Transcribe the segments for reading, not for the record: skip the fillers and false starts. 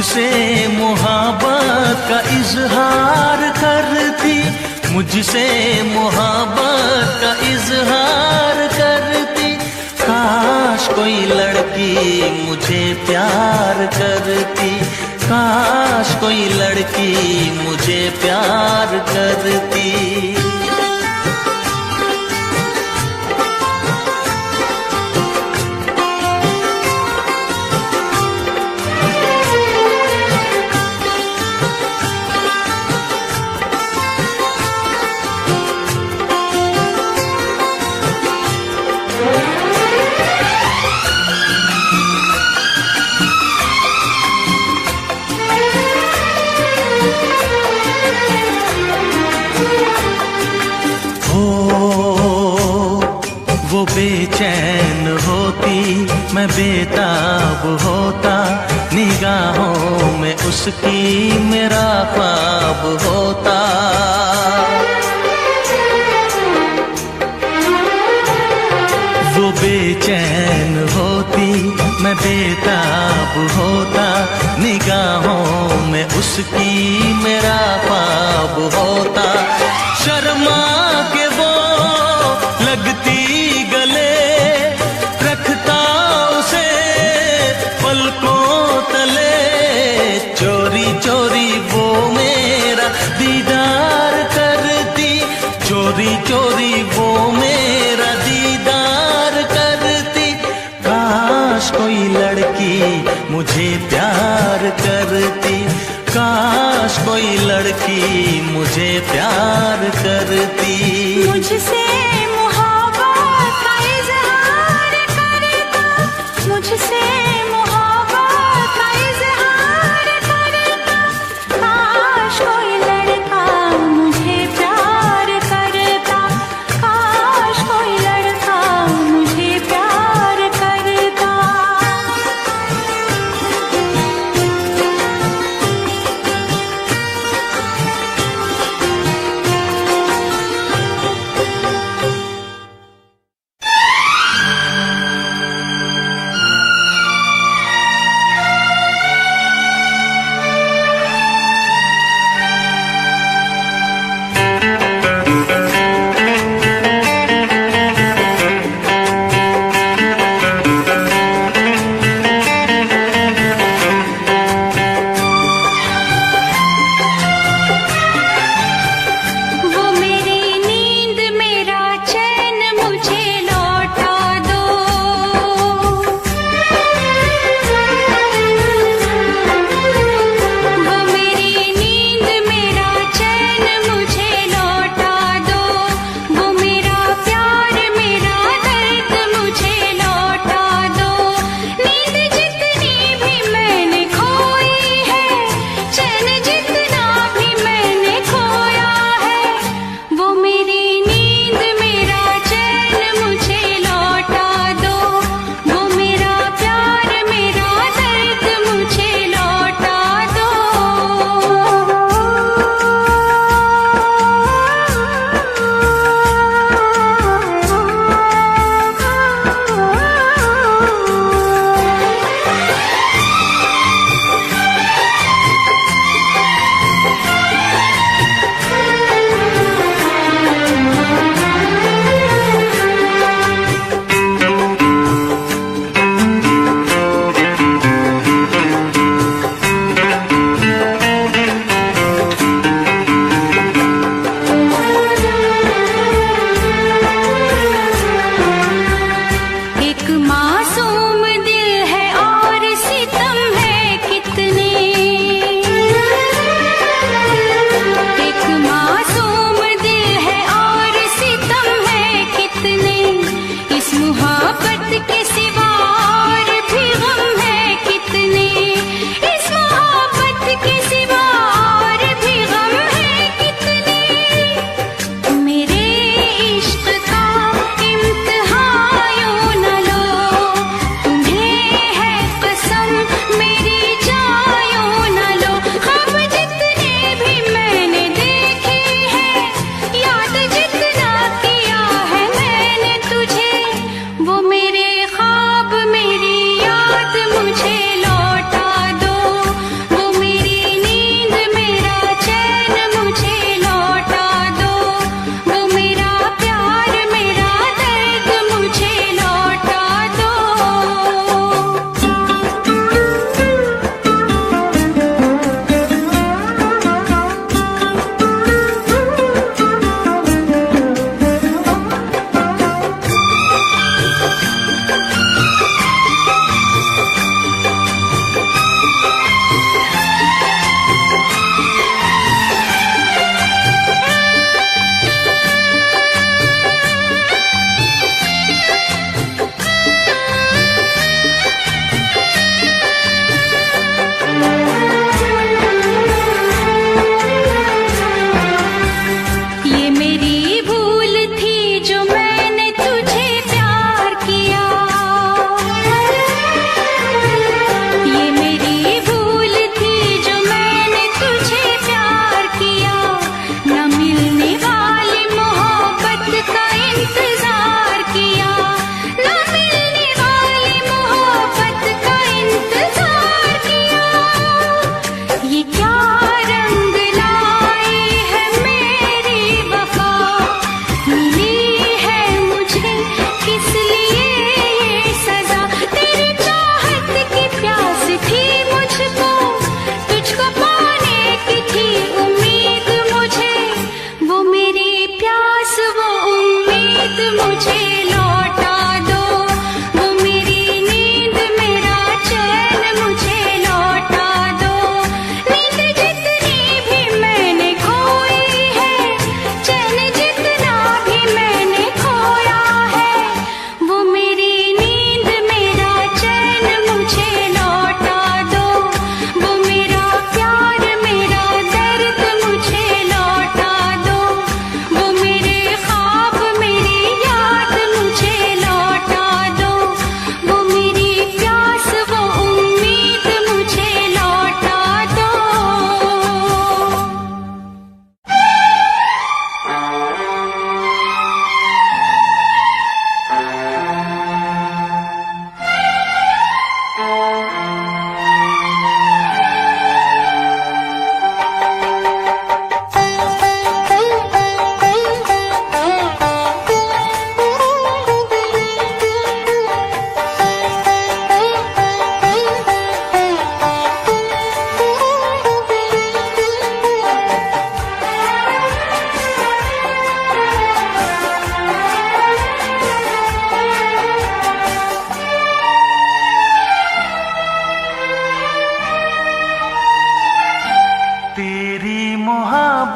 मुझसे मोहब्बत का इजहार करती, मुझसे मोहब्बत का इजहार करती। काश कोई लड़की मुझे प्यार करती, काश कोई लड़की मुझे प्यार करती। वो बेचैन होती, मैं बेताब होता, निगाहों में उसकी मेरा ख्वाब होता। वो बेचैन होती, मैं बेताब होता, निगाहों में उसकी मेरा ख्वाब होता। शर्मा के वो लगती गले, रखता उसे पलकों तले। चोरी चोरी वो मेरा दीदार करती, चोरी चोरी वो मेरा दीदार करती। काश कोई लड़की मुझे प्यार करती, काश कोई लड़की मुझे प्यार करती। मुझसे मोहब्बत का इजहार करता, मुझसे मोहब्बत का इजहार करता। काश कोई लड़का मुझे प्यार करता, काश कोई लड़का मुझे प्यार करता।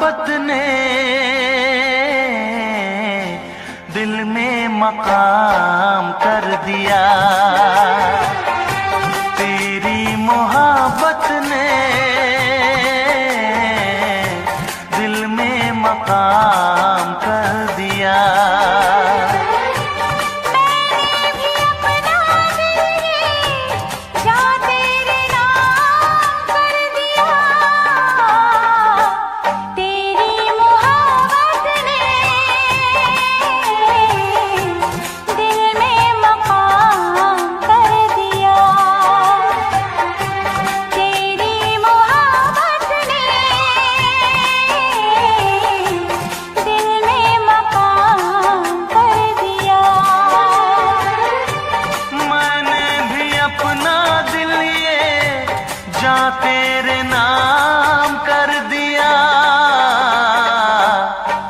मोहब्बत ने दिल में मकाम कर दिया। तेरी मोहब्बत ने दिल में मकाम कर दिया। तेरे नाम कर दिया।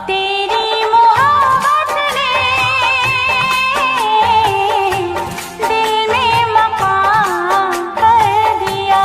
तेरी मोहब्बत ने दिल में मकाम कर दिया।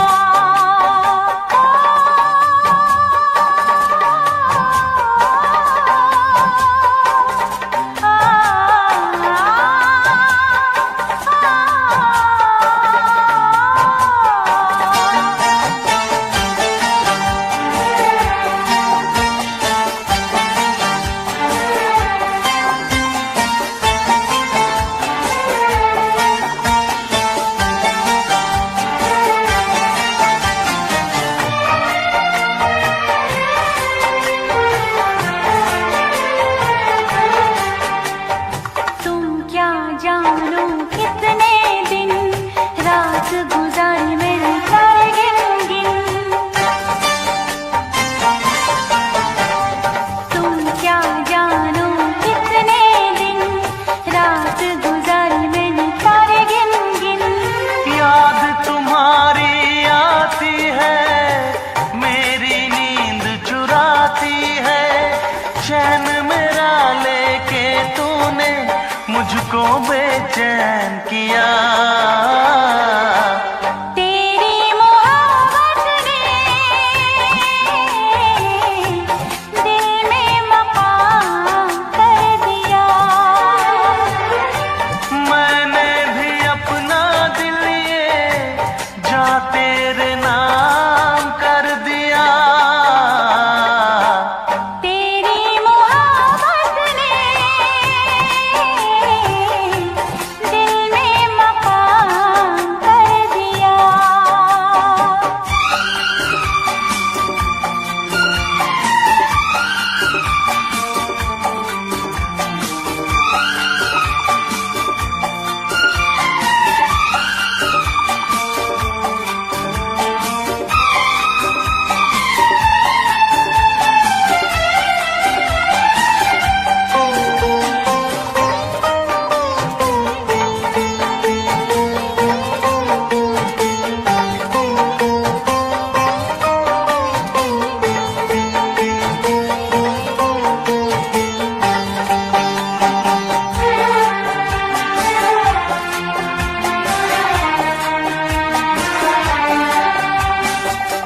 जानो कितने दिन रात गुजारी मेरी सारे गिन गिन। तुम क्या जानो कितने दिन रात गुजारी मैंने सारे गिन गिन। याद तुम्हारी आती है, मेरी नींद चुराती है। चैन मेरा लेके तूने मुझको बेचैन किया। तेरी मोहब्बत ने दिल में मकाम कर दिया। मैंने भी अपना दिल ये जा तेरे नाम कर दिया।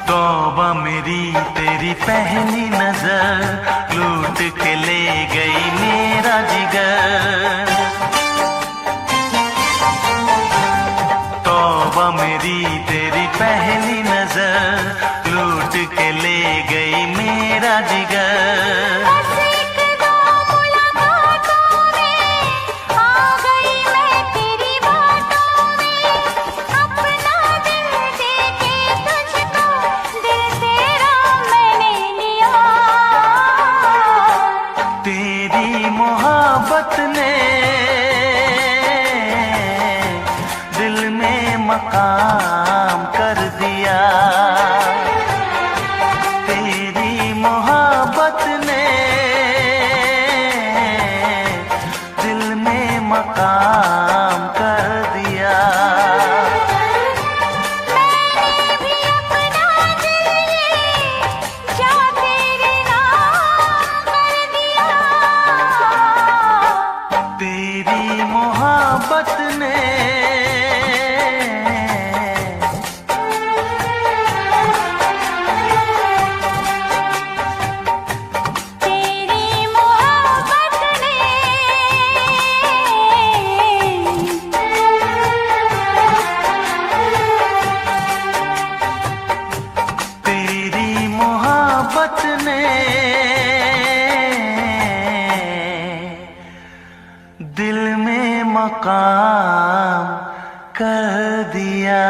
तौबा मेरी तेरी पहली नजर लूट के ले गई मेरा जिगर। तौबा मेरी तेरी पहली नजर लूट के ले गई मेरा जिगर। मोहब्बत ने दिल में मकाम कर दिया। तेरी मोहब्बत ने मकाम कर दिया।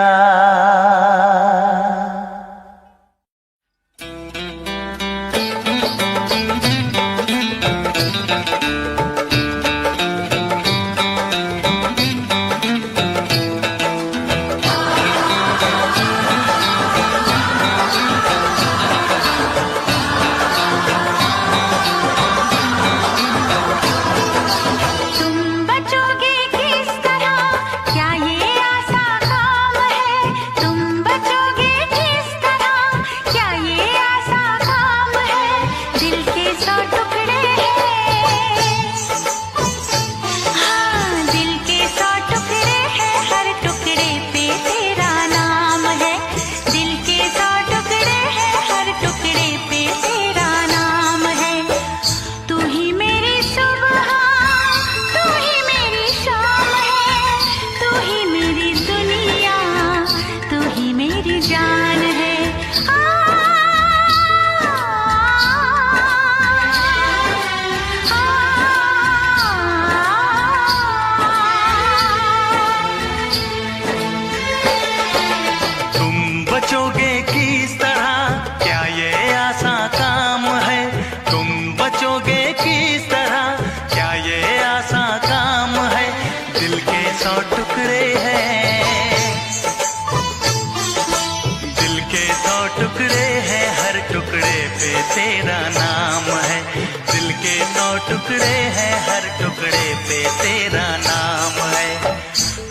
तेरा नाम है, दिल के 100 टुकड़े हैं, हर टुकड़े पे तेरा नाम है।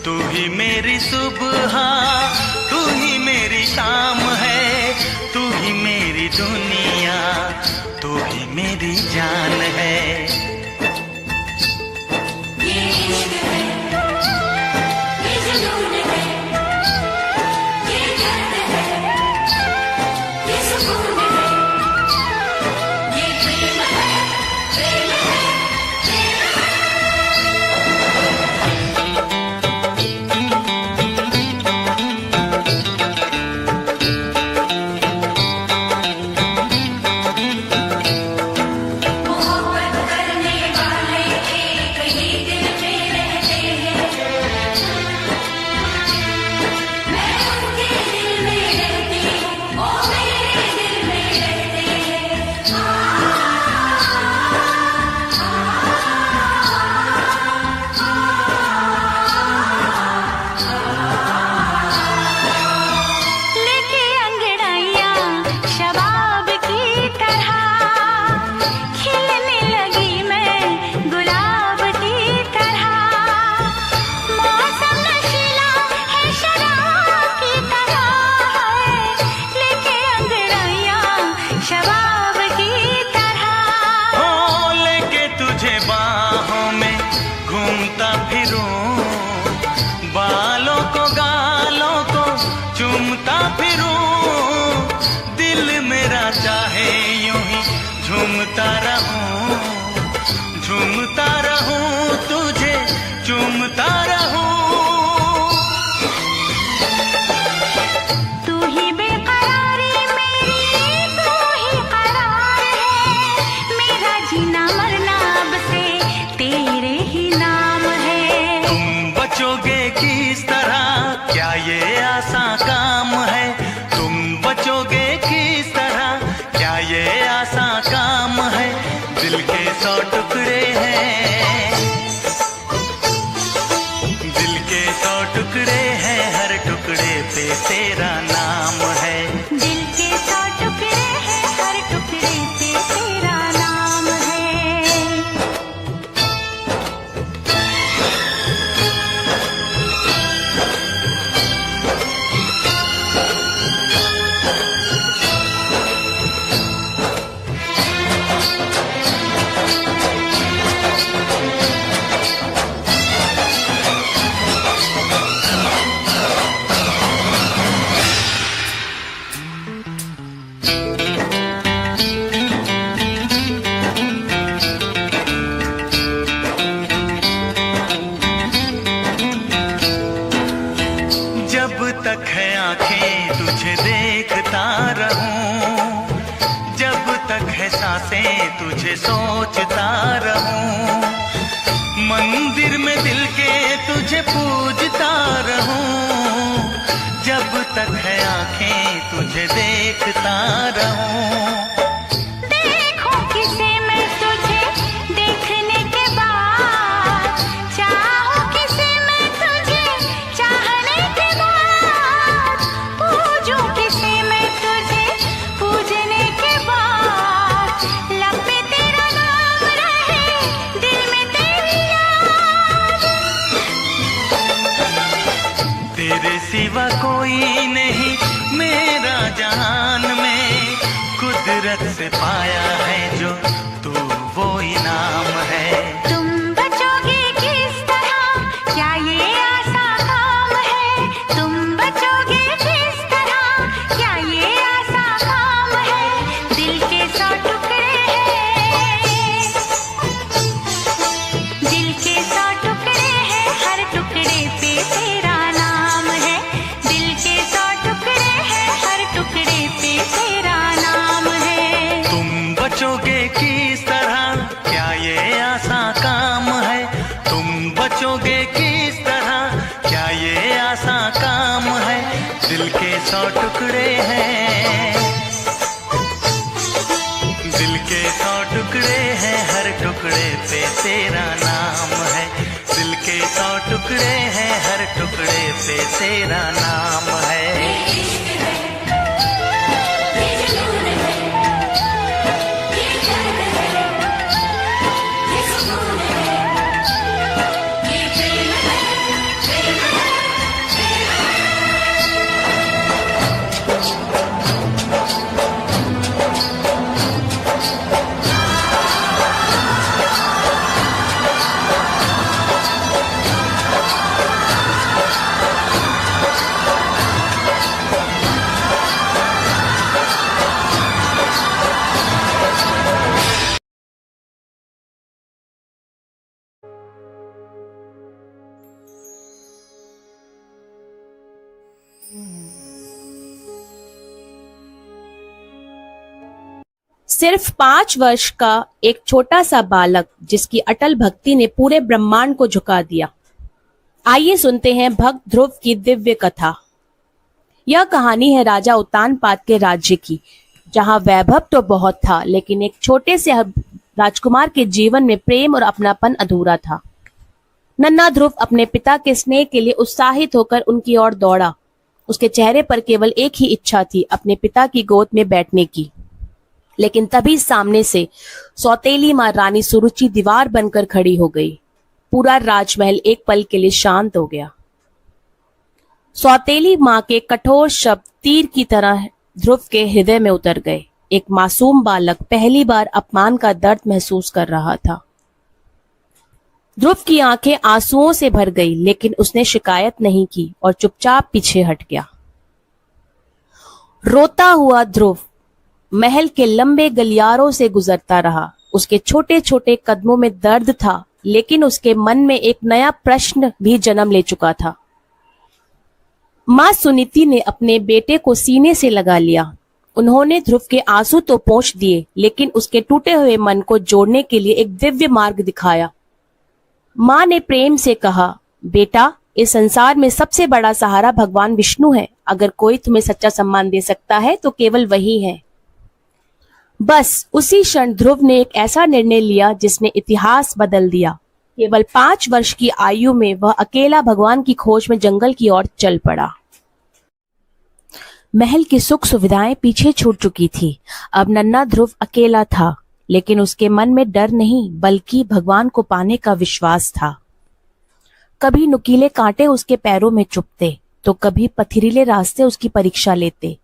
तू ही मेरी सुबह, तू ही मेरी शाम है, तू ही मेरी दुनिया, तू ही मेरी जान है। बालों को गालों को चूमता फिरूं, दिल मेरा चाहे यूं ही झूमता रहूं, झूमता रहूं, तुझे चूमता रहूं। तू ही बेकरारी मेरी, तू ही करार है, मेरा जीना मरना अब से तेरे ही नाम है। तुम बचोगे किस तरह, क्या ये आसान काम है? तुम बचोगे किस तरह, क्या ये आसान काम है? दिल के 100 टुकड़े हैं, दिल के 100 टुकड़े हैं, हर टुकड़े पे तेरा नाम है। दिल के 100 टुकड़े हैं, हर टुकड़े पे तेरा नाम है। जब तक है आंखें तुझे देखता रहूं, जब तक है सांसें तुझे सोचता रहूं, मंदिर में दिल के तुझे पूजता रहूं, जब तक है आंखें तुझे देखता रहूं। देखूं किसे मैं तुझे देखने के बाद, चाहूं किसे मैं तुझे चाहने के बाद, पूजूं किसे मैं तुझे पूजने के बाद, लब पे तेरा नाम रहे, दिल में तेरी याद। तेरे सिवा कोई नहीं मेरा जहान में, कुदरत से पाया है जो तू वो इनाम है। तुम बचोगे किस तरह, क्या ये आसान काम है? तुम बचोगे किस तरह, क्या ये आसान काम है? दिल के 100 टुकड़े हैं, दिल के 100 टुकड़े हैं, हर टुकड़े पे तेरा नाम है। दिल के 100 टुकड़े हैं, हर टुकड़े पे तेरा नाम है। तुम बचोगे किस तरह, क्या ये आसान काम है? तुम बचोगे किस तरह, क्या ये आसान काम है? दिल के 100 टुकड़े हैं, दिल के 100 टुकड़े हैं, हर टुकड़े पे तेरा नाम है। दिल के 100 टुकड़े हैं, हर टुकड़े पे तेरा नाम है। सिर्फ 5 वर्ष का एक छोटा सा बालक जिसकी अटल भक्ति ने पूरे ब्रह्मांड को झुका दिया। आइए सुनते हैं भक्त ध्रुव की दिव्य कथा। यह कहानी है राजा उत्तानपाद के राज्य की, जहां वैभव तो बहुत था, लेकिन एक छोटे से राजकुमार के जीवन में प्रेम और अपनापन अधूरा था। नन्हा ध्रुव अपने पिता के स्नेह के लिए उत्साहित होकर उनकी ओर दौड़ा। उसके चेहरे पर केवल एक ही इच्छा थी, अपने पिता की गोद में बैठने की। लेकिन तभी सामने से सौतेली मां रानी सुरुचि दीवार बनकर खड़ी हो गई। पूरा राजमहल एक पल के लिए शांत हो गया। सौतेली मां के कठोर शब्द तीर की तरह ध्रुव के हृदय में उतर गए। एक मासूम बालक पहली बार अपमान का दर्द महसूस कर रहा था। ध्रुव की आंखें आंसुओं से भर गई, लेकिन उसने शिकायत नहीं की और चुपचाप पीछे हट गया। रोता हुआ ध्रुव महल के लंबे गलियारों से गुजरता रहा। उसके छोटे छोटे कदमों में दर्द था, लेकिन उसके मन में एक नया प्रश्न भी जन्म ले चुका था। मां सुनीति ने अपने बेटे को सीने से लगा लिया। उन्होंने ध्रुव के आंसू तो पोंछ दिए, लेकिन उसके टूटे हुए मन को जोड़ने के लिए एक दिव्य मार्ग दिखाया। मां ने प्रेम से कहा, बेटा, इस संसार में सबसे बड़ा सहारा भगवान विष्णु है। अगर कोई तुम्हें सच्चा सम्मान दे सकता है तो केवल वही है। बस उसी क्षण ध्रुव ने एक ऐसा निर्णय लिया जिसने इतिहास बदल दिया। केवल 5 वर्ष की आयु में वह अकेला भगवान की खोज में जंगल की ओर चल पड़ा। महल की सुख सुविधाएं पीछे छूट चुकी थी। अब नन्हा ध्रुव अकेला था, लेकिन उसके मन में डर नहीं बल्कि भगवान को पाने का विश्वास था। कभी नुकीले कांटे उसके पैरों में चुभते तो कभी पथरीले रास्ते उसकी परीक्षा लेते,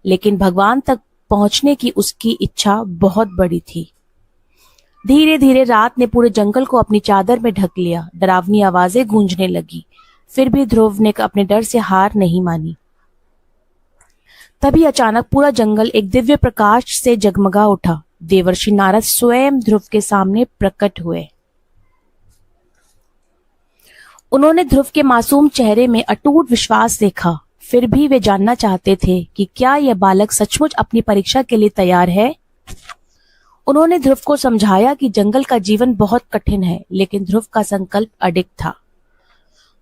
लेकिन भगवान तक पहुंचने की उसकी इच्छा बहुत बड़ी थी। धीरे धीरे रात ने पूरे जंगल को अपनी चादर में ढक लिया। डरावनी आवाजें गूंजने लगी, फिर भी ध्रुव ने अपने डर से हार नहीं मानी। तभी अचानक पूरा जंगल एक दिव्य प्रकाश से जगमगा उठा। देवर्षि नारद स्वयं ध्रुव के सामने प्रकट हुए। उन्होंने ध्रुव के मासूम चेहरे में अटूट विश्वास देखा। फिर भी वे जानना चाहते थे कि क्या यह बालक सचमुच अपनी परीक्षा के लिए तैयार है। उन्होंने ध्रुव को समझाया कि जंगल का जीवन बहुत कठिन है, लेकिन ध्रुव का संकल्प अडिग था।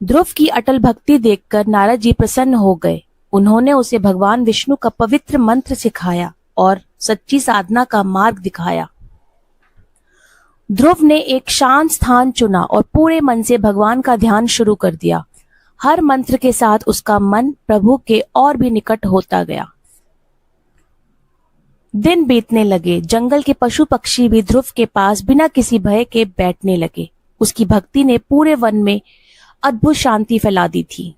ध्रुव की अटल भक्ति देखकर नारद जी प्रसन्न हो गए। उन्होंने उसे भगवान विष्णु का पवित्र मंत्र सिखाया और सच्ची साधना का मार्ग दिखाया। ध्रुव ने एक शांत स्थान चुना और पूरे मन से भगवान का ध्यान शुरू कर दिया। हर मंत्र के साथ उसका मन प्रभु के और भी निकट होता गया। दिन बीतने लगे। जंगल के पशु पक्षी भी ध्रुव के पास बिना किसी भय के बैठने लगे। उसकी भक्ति ने पूरे वन में अद्भुत शांति फैला दी थी।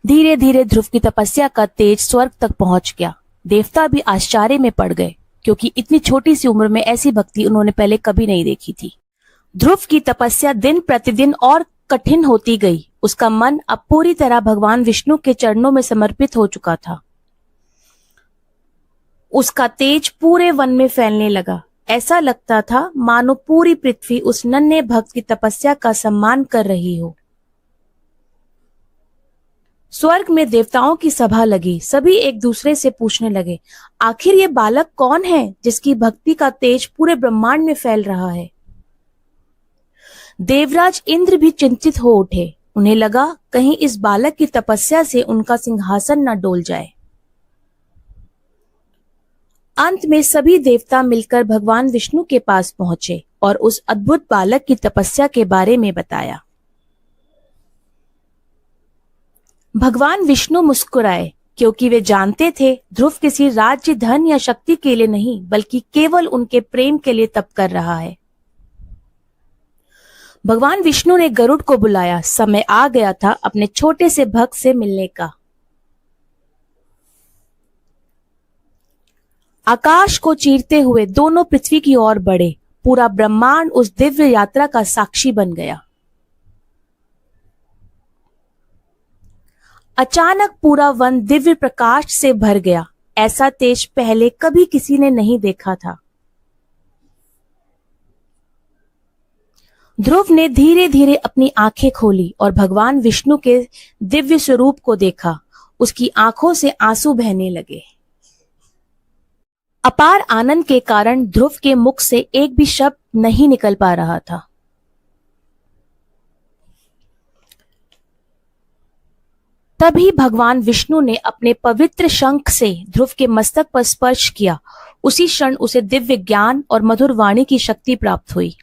धीरे धीरे ध्रुव की तपस्या का तेज स्वर्ग तक पहुंच गया। देवता भी आश्चर्य में पड़ गए, क्योंकि इतनी छोटी सी उम्र में ऐसी भक्ति उन्होंने पहले कभी नहीं देखी थी। ध्रुव की तपस्या दिन प्रतिदिन और कठिन होती गई। उसका मन अब पूरी तरह भगवान विष्णु के चरणों में समर्पित हो चुका था। उसका तेज पूरे वन में फैलने लगा। ऐसा लगता था मानो पूरी पृथ्वी उस नन्हे भक्त की तपस्या का सम्मान कर रही हो। स्वर्ग में देवताओं की सभा लगी। सभी एक दूसरे से पूछने लगे, आखिर ये बालक कौन है जिसकी भक्ति का तेज पूरे ब्रह्मांड में फैल रहा है। देवराज इंद्र भी चिंतित हो उठे। उन्हें लगा कहीं इस बालक की तपस्या से उनका सिंहासन न डोल जाए। अंत में सभी देवता मिलकर भगवान विष्णु के पास पहुंचे और उस अद्भुत बालक की तपस्या के बारे में बताया। भगवान विष्णु मुस्कुराए, क्योंकि वे जानते थे ध्रुव किसी राज्य, धन या शक्ति के लिए नहीं, बल्कि केवल उनके प्रेम के लिए तप कर रहा है। भगवान विष्णु ने गरुड़ को बुलाया। समय आ गया था अपने छोटे से भक्त से मिलने का। आकाश को चीरते हुए दोनों पृथ्वी की ओर बढ़े। पूरा ब्रह्मांड उस दिव्य यात्रा का साक्षी बन गया। अचानक पूरा वन दिव्य प्रकाश से भर गया। ऐसा तेज पहले कभी किसी ने नहीं देखा था। ध्रुव ने धीरे धीरे अपनी आंखें खोली और भगवान विष्णु के दिव्य स्वरूप को देखा। उसकी आंखों से आंसू बहने लगे। अपार आनंद के कारण ध्रुव के मुख से एक भी शब्द नहीं निकल पा रहा था। तभी भगवान विष्णु ने अपने पवित्र शंख से ध्रुव के मस्तक पर स्पर्श किया। उसी क्षण उसे दिव्य ज्ञान और मधुर वाणी की शक्ति प्राप्त हुई।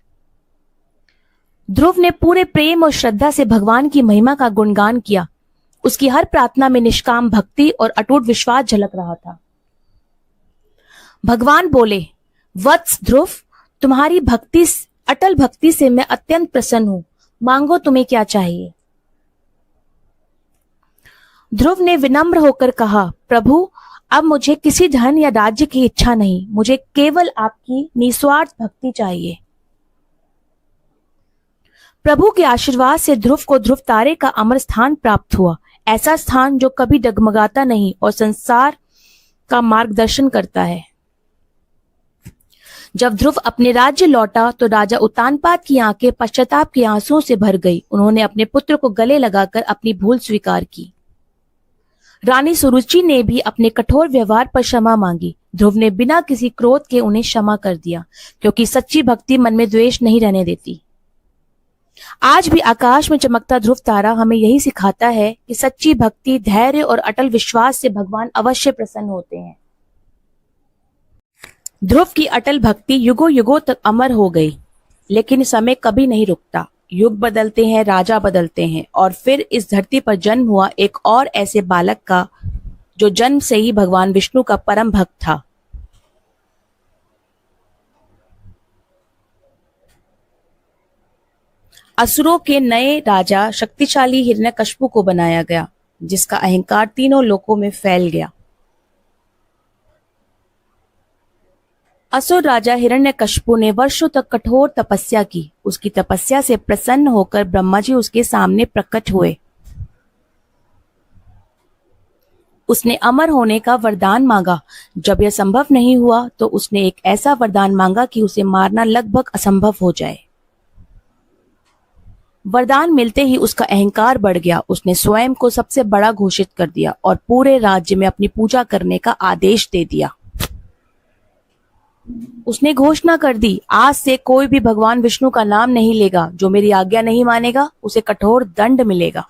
ध्रुव ने पूरे प्रेम और श्रद्धा से भगवान की महिमा का गुणगान किया। उसकी हर प्रार्थना में निष्काम भक्ति और अटूट विश्वास झलक रहा था। भगवान बोले, वत्स ध्रुव, तुम्हारी भक्ति, अटल भक्ति से मैं अत्यंत प्रसन्न हूं। मांगो तुम्हें क्या चाहिए। ध्रुव ने विनम्र होकर कहा, प्रभु, अब मुझे किसी धन या राज्य की इच्छा नहीं। मुझे केवल आपकी निस्वार्थ भक्ति चाहिए। प्रभु के आशीर्वाद से ध्रुव को ध्रुव तारे का अमर स्थान प्राप्त हुआ। ऐसा स्थान जो कभी डगमगाता नहीं और संसार का मार्गदर्शन करता है। जब ध्रुव अपने राज्य लौटा तो राजा उत्तानपाद की आंखें पश्चाताप के आंसुओं से भर गई। उन्होंने अपने पुत्र को गले लगाकर अपनी भूल स्वीकार की। रानी सुरुचि ने भी अपने कठोर व्यवहार पर क्षमा मांगी। ध्रुव ने बिना किसी क्रोध के उन्हें क्षमा कर दिया, क्योंकि सच्ची भक्ति मन में द्वेष नहीं रहने देती। आज भी आकाश में चमकता ध्रुव तारा हमें यही सिखाता है कि सच्ची भक्ति, धैर्य और अटल विश्वास से भगवान अवश्य प्रसन्न होते हैं। ध्रुव की अटल भक्ति युगों युगों तक अमर हो गई। लेकिन समय कभी नहीं रुकता। युग बदलते हैं, राजा बदलते हैं, और फिर इस धरती पर जन्म हुआ एक और ऐसे बालक का जो जन्म से ही भगवान विष्णु का परम भक्त था। असुरों के नए राजा शक्तिशाली हिरण्यकश्यप को बनाया गया, जिसका अहंकार तीनों लोकों में फैल गया। असुर राजा हिरण्यकश्यप ने वर्षों तक कठोर तपस्या की। उसकी तपस्या से प्रसन्न होकर ब्रह्मा जी उसके सामने प्रकट हुए। उसने अमर होने का वरदान मांगा। जब यह संभव नहीं हुआ तो उसने एक ऐसा वरदान मांगा कि उसे मारना लगभग असंभव हो जाए। वरदान मिलते ही उसका अहंकार बढ़ गया। उसने स्वयं को सबसे बड़ा घोषित कर दिया और पूरे राज्य में अपनी पूजा करने का आदेश दे दिया। उसने घोषणा कर दी, आज से कोई भी भगवान विष्णु का नाम नहीं लेगा। जो मेरी आज्ञा नहीं मानेगा उसे कठोर दंड मिलेगा।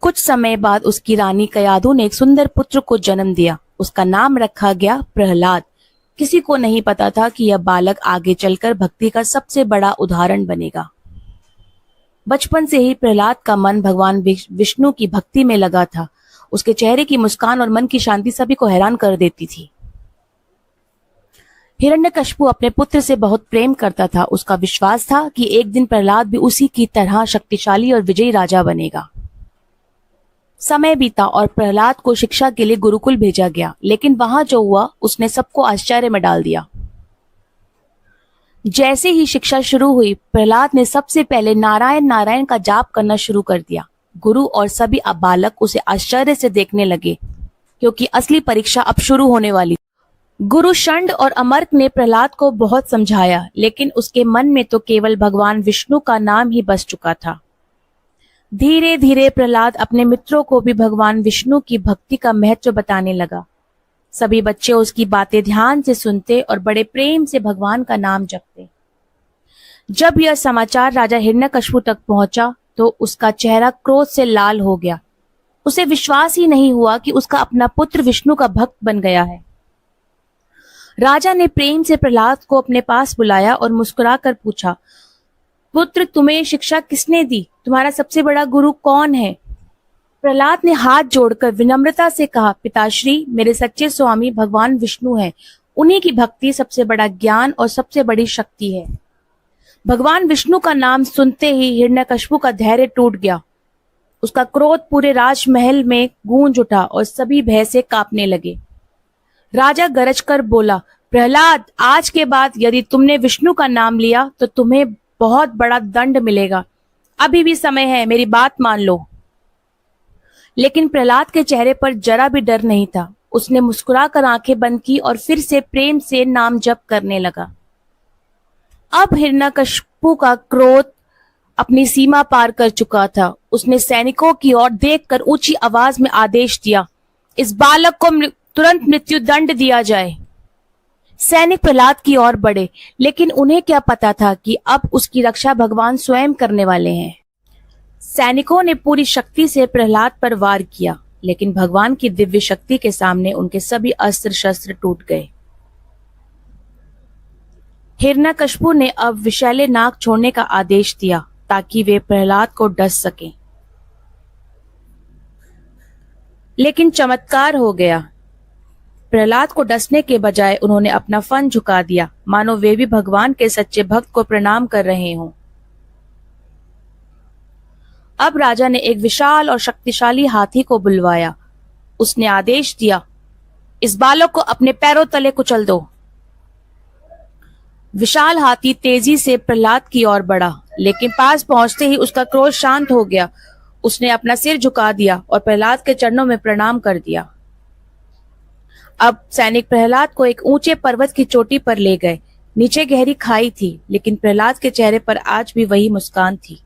कुछ समय बाद उसकी रानी कयाधु ने एक सुंदर पुत्र को जन्म दिया। उसका नाम रखा गया प्रहलाद। किसी को नहीं पता था कि यह बालक आगे चलकर भक्ति का सबसे बड़ा उदाहरण बनेगा। बचपन से ही प्रहलाद का मन भगवान विष्णु की भक्ति में लगा था। उसके चेहरे की मुस्कान और मन की शांति सभी को हैरान कर देती थी। हिरण्यकशिपु अपने पुत्र से बहुत प्रेम करता था। उसका विश्वास था कि एक दिन प्रहलाद भी उसी की तरह शक्तिशाली और विजयी राजा बनेगा। समय बीता और प्रहलाद को शिक्षा के लिए गुरुकुल भेजा गया, लेकिन वहां जो हुआ उसने सबको आश्चर्य में डाल दिया। जैसे ही शिक्षा शुरू हुई, प्रहलाद ने सबसे पहले नारायण नारायण का जाप करना शुरू कर दिया। गुरु और सभी बालक उसे आश्चर्य से देखने लगे, क्योंकि असली परीक्षा अब शुरू होने वाली। गुरु षंड और अमर्क ने प्रहलाद को बहुत समझाया, लेकिन उसके मन में तो केवल भगवान विष्णु का नाम ही बस चुका था। धीरे धीरे प्रहलाद अपने मित्रों को भी भगवान विष्णु की भक्ति का महत्व बताने लगा। सभी बच्चे उसकी बातें ध्यान से सुनते और बड़े प्रेम से भगवान का नाम जपते। जब यह समाचार राजा हिरण्यकशिपु तक पहुंचा तो उसका चेहरा क्रोध से लाल हो गया। उसे विश्वास ही नहीं हुआ कि उसका अपना पुत्र विष्णु का भक्त बन गया है। राजा ने प्रेम से प्रहलाद को अपने पास बुलाया और मुस्कुराकर पूछा, पुत्र, तुम्हें शिक्षा किसने दी? तुम्हारा सबसे बड़ा गुरु कौन है? प्रहलाद ने हाथ जोड़कर विनम्रता से कहा, पिताश्री, मेरे सच्चे स्वामी भगवान विष्णु हैं। उन्हीं की भक्ति सबसे बड़ा ज्ञान और सबसे बड़ी शक्ति है। भगवान विष्णु का नाम सुनते ही हिरण्यकशिपु का धैर्य टूट गया। उसका क्रोध पूरे राजमहल में गूंज उठा और सभी भय से कांपने लगे। राजा गरज कर बोला, प्रहलाद, आज के बाद यदि तुमने विष्णु का नाम लिया तो तुम्हें बहुत बड़ा दंड मिलेगा। अभी भी समय है, मेरी बात मान लो। लेकिन प्रहलाद के चेहरे पर जरा भी डर नहीं था। उसने मुस्कुराकर आंखें बंद की और फिर से प्रेम से नाम जप करने लगा। अब हिरण्यकशिपु का क्रोध अपनी सीमा पार कर चुका था। उसने सैनिकों की ओर देखकर ऊंची आवाज में आदेश दिया, इस बालक को तुरंत मृत्यु दंड दिया जाए। सैनिक प्रहलाद की ओर बढ़े, लेकिन उन्हें क्या पता था कि अब उसकी रक्षा भगवान स्वयं करने वाले हैं। सैनिकों ने पूरी शक्ति से प्रहलाद पर वार किया, लेकिन भगवान की दिव्य शक्ति के सामने उनके सभी अस्त्र शस्त्र टूट गए। हिरण्यकशिपु ने अब विषैले नाग छोड़ने का आदेश दिया ताकि वे प्रहलाद को डस सकें। लेकिन चमत्कार हो गया। प्रहलाद को डसने के बजाय उन्होंने अपना फन झुका दिया, मानो वे भी भगवान के सच्चे भक्त को प्रणाम कर रहे हों। अब राजा ने एक विशाल और शक्तिशाली हाथी को बुलवाया। उसने आदेश दिया, इस बालक को अपने पैरों तले कुचल दो। विशाल हाथी तेजी से प्रहलाद की ओर बढ़ा, लेकिन पास पहुंचते ही उसका क्रोध शांत हो गया। उसने अपना सिर झुका दिया और प्रहलाद के चरणों में प्रणाम कर दिया। अब सैनिक प्रहलाद को एक ऊंचे पर्वत की चोटी पर ले गए। नीचे गहरी खाई थी, लेकिन प्रहलाद के चेहरे पर आज भी वही मुस्कान थी।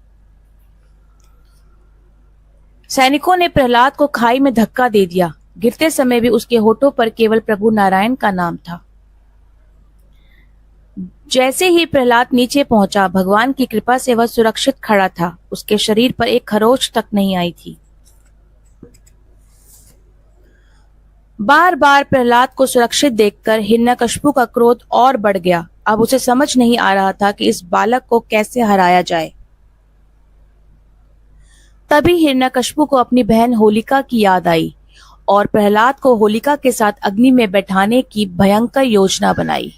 सैनिकों ने प्रहलाद को खाई में धक्का दे दिया। गिरते समय भी उसके होठों पर केवल प्रभु नारायण का नाम था। जैसे ही प्रहलाद नीचे पहुंचा, भगवान की कृपा से वह सुरक्षित खड़ा था। उसके शरीर पर एक खरोंच तक नहीं आई थी। बार बार प्रहलाद को सुरक्षित देखकर हिरण्यकशिपु का क्रोध और बढ़ गया। अब उसे समझ नहीं आ रहा था कि इस बालक को कैसे हराया जाए। तभी हिरण्यकशिपु को अपनी बहन होलिका की याद आई और प्रहलाद को होलिका के साथ अग्नि में बैठाने की भयंकर योजना बनाई।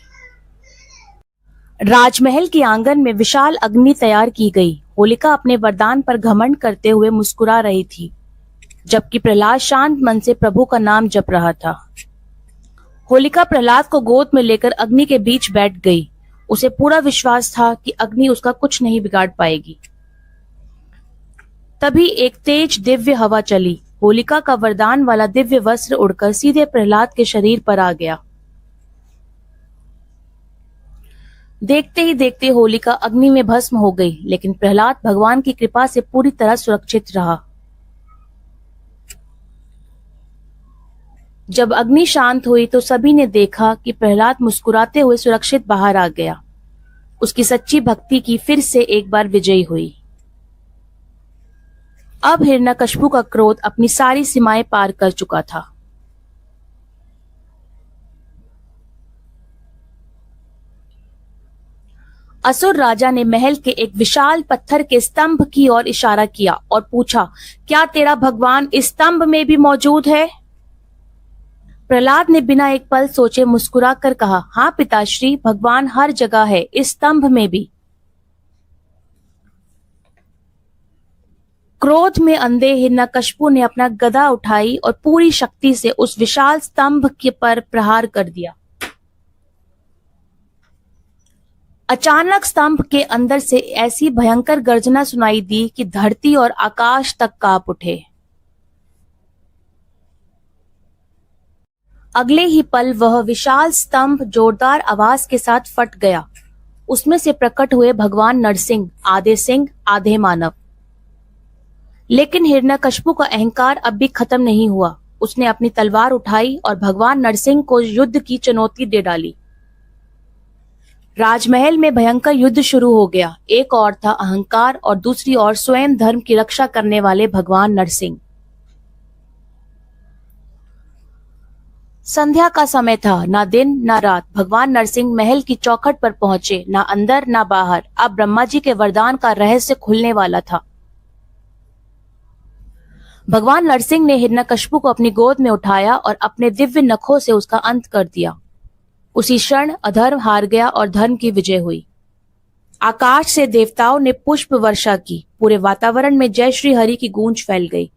राजमहल के आंगन में विशाल अग्नि तैयार की गई। होलिका अपने वरदान पर घमंड करते हुए मुस्कुरा रही थी, जबकि प्रहलाद शांत मन से प्रभु का नाम जप रहा था। होलिका प्रहलाद को गोद में लेकर अग्नि के बीच बैठ गई। उसे पूरा विश्वास था कि अग्नि उसका कुछ नहीं बिगाड़ पाएगी। तभी एक तेज दिव्य हवा चली। होलिका का वरदान वाला दिव्य वस्त्र उड़कर सीधे प्रहलाद के शरीर पर आ गया। देखते ही देखते होलिका अग्नि में भस्म हो गई, लेकिन प्रहलाद भगवान की कृपा से पूरी तरह सुरक्षित रहा। जब अग्नि शांत हुई तो सभी ने देखा कि प्रहलाद मुस्कुराते हुए सुरक्षित बाहर आ गया। उसकी सच्ची भक्ति की फिर से एक बार विजयी हुई। अब हिरण्यकशिपु का क्रोध अपनी सारी सीमाएं पार कर चुका था। असुर राजा ने महल के एक विशाल पत्थर के स्तंभ की ओर इशारा किया और पूछा, क्या तेरा भगवान इस स्तंभ में भी मौजूद है? प्रहलाद ने बिना एक पल सोचे मुस्कुरा कर कहा, हाँ पिताश्री, भगवान हर जगह है, इस स्तंभ में भी। क्रोध में अंधे हिरण्यकशिपु ने अपना गदा उठाई और पूरी शक्ति से उस विशाल स्तंभ के पर प्रहार कर दिया। अचानक स्तंभ के अंदर से ऐसी भयंकर गर्जना सुनाई दी कि धरती और आकाश तक कांप उठे। अगले ही पल वह विशाल स्तंभ जोरदार आवाज के साथ फट गया। उसमें से प्रकट हुए भगवान नरसिंह, आधे सिंह आधे मानव। लेकिन हिरण्यकशिपु का अहंकार अब भी खत्म नहीं हुआ। उसने अपनी तलवार उठाई और भगवान नरसिंह को युद्ध की चुनौती दे डाली। राजमहल में भयंकर युद्ध शुरू हो गया। एक ओर था अहंकार और दूसरी ओर स्वयं धर्म की रक्षा करने वाले भगवान नरसिंह। संध्या का समय था, ना दिन ना रात। भगवान नरसिंह महल की चौखट पर पहुंचे, ना अंदर ना बाहर। अब ब्रह्मा जी के वरदान का रहस्य खुलने वाला था। भगवान नरसिंह ने हिरण्यकशिपु को अपनी गोद में उठाया और अपने दिव्य नखों से उसका अंत कर दिया। उसी क्षण अधर्म हार गया और धर्म की विजय हुई। आकाश से देवताओं ने पुष्प वर्षा की। पूरे वातावरण में जय श्री हरि की गूंज फैल गई।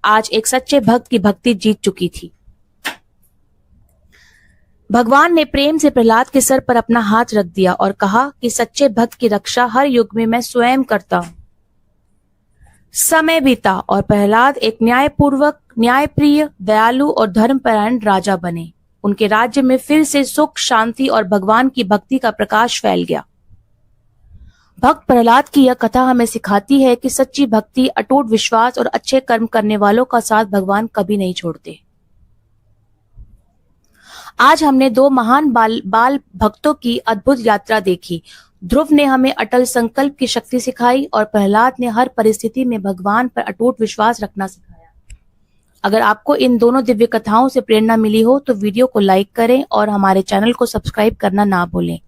आज एक सच्चे भक्त की भक्ति जीत चुकी थी। भगवान ने प्रेम से प्रहलाद के सर पर अपना हाथ रख दिया और कहा कि सच्चे भक्त की रक्षा हर युग में मैं स्वयं करता हूं। समय बीता और प्रहलाद एक न्यायपूर्वक, न्यायप्रिय, दयालु और धर्मपरायण राजा बने। उनके राज्य में फिर से सुख, शांति और भगवान की भक्ति का प्रकाश फैल गया। भक्त प्रहलाद की यह कथा हमें सिखाती है कि सच्ची भक्ति, अटूट विश्वास और अच्छे कर्म करने वालों का साथ भगवान कभी नहीं छोड़ते। आज हमने दो महान बाल भक्तों की अद्भुत यात्रा देखी। ध्रुव ने हमें अटल संकल्प की शक्ति सिखाई और प्रहलाद ने हर परिस्थिति में भगवान पर अटूट विश्वास रखना सिखाया। अगर आपको इन दोनों दिव्य कथाओं से प्रेरणा मिली हो तो वीडियो को लाइक करें और हमारे चैनल को सब्सक्राइब करना ना भूलें।